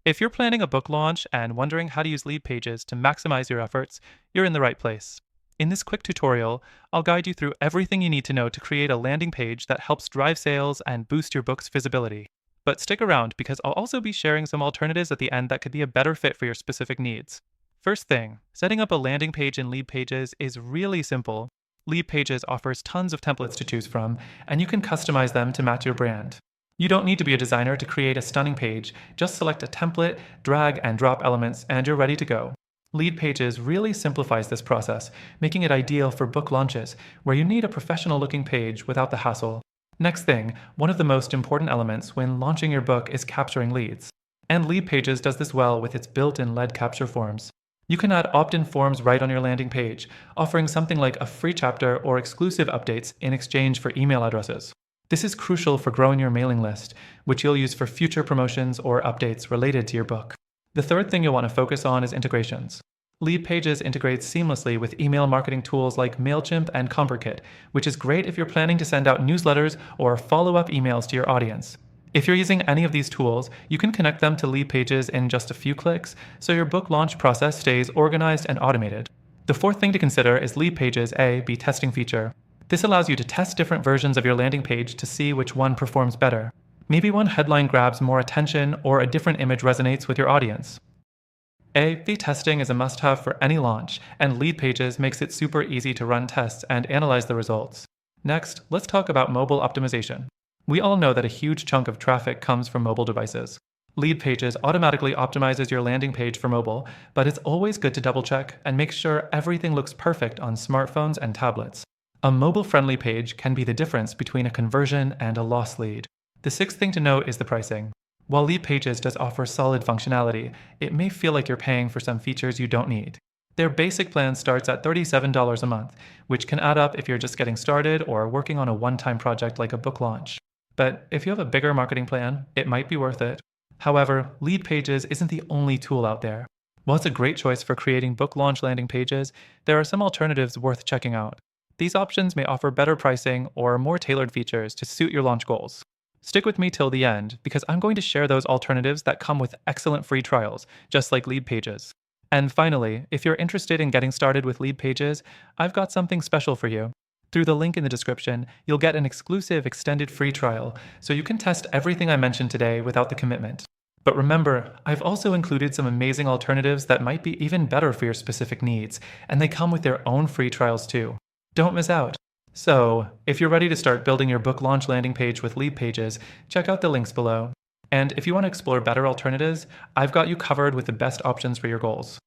If you're planning a book launch and wondering how to use LeadPages to maximize your efforts, you're in the right place. In this quick tutorial, I'll guide you through everything you need to know to create a landing page that helps drive sales and boost your book's visibility. But stick around because I'll also be sharing some alternatives at the end that could be a better fit for your specific needs. First thing, setting up a landing page in LeadPages is really simple. LeadPages offers tons of templates to choose from, and you can customize them to match your brand. You don't need to be a designer to create a stunning page. Just select a template, drag and drop elements, and you're ready to go. LeadPages really simplifies this process, making it ideal for book launches, where you need a professional-looking page without the hassle. Next thing, one of the most important elements when launching your book is capturing leads. And LeadPages does this well with its built-in lead capture forms. You can add opt-in forms right on your landing page, offering something like a free chapter or exclusive updates in exchange for email addresses. This is crucial for growing your mailing list, which you'll use for future promotions or updates related to your book. The third thing you'll want to focus on is integrations. LeadPages integrates seamlessly with email marketing tools like MailChimp and ConvertKit, which is great if you're planning to send out newsletters or follow-up emails to your audience. If you're using any of these tools, you can connect them to LeadPages in just a few clicks, so your book launch process stays organized and automated. The fourth thing to consider is LeadPages' A/B testing feature. This allows you to test different versions of your landing page to see which one performs better. Maybe one headline grabs more attention or a different image resonates with your audience. A/B testing is a must-have for any launch, and LeadPages makes it super easy to run tests and analyze the results. Next, let's talk about mobile optimization. We all know that a huge chunk of traffic comes from mobile devices. LeadPages automatically optimizes your landing page for mobile, but it's always good to double-check and make sure everything looks perfect on smartphones and tablets. A mobile-friendly page can be the difference between a conversion and a lost lead. The sixth thing to note is the pricing. While LeadPages does offer solid functionality, it may feel like you're paying for some features you don't need. Their basic plan starts at $37 a month, which can add up if you're just getting started or working on a one-time project like a book launch. But if you have a bigger marketing plan, it might be worth it. However, LeadPages isn't the only tool out there. While it's a great choice for creating book launch landing pages, there are some alternatives worth checking out. These options may offer better pricing or more tailored features to suit your launch goals. Stick with me till the end, because I'm going to share those alternatives that come with excellent free trials, just like LeadPages. And finally, if you're interested in getting started with LeadPages, I've got something special for you. Through the link in the description, you'll get an exclusive extended free trial, so you can test everything I mentioned today without the commitment. But remember, I've also included some amazing alternatives that might be even better for your specific needs, and they come with their own free trials too. Don't miss out. So, if you're ready to start building your book launch landing page with LeadPages, check out the links below. And if you want to explore better alternatives, I've got you covered with the best options for your goals.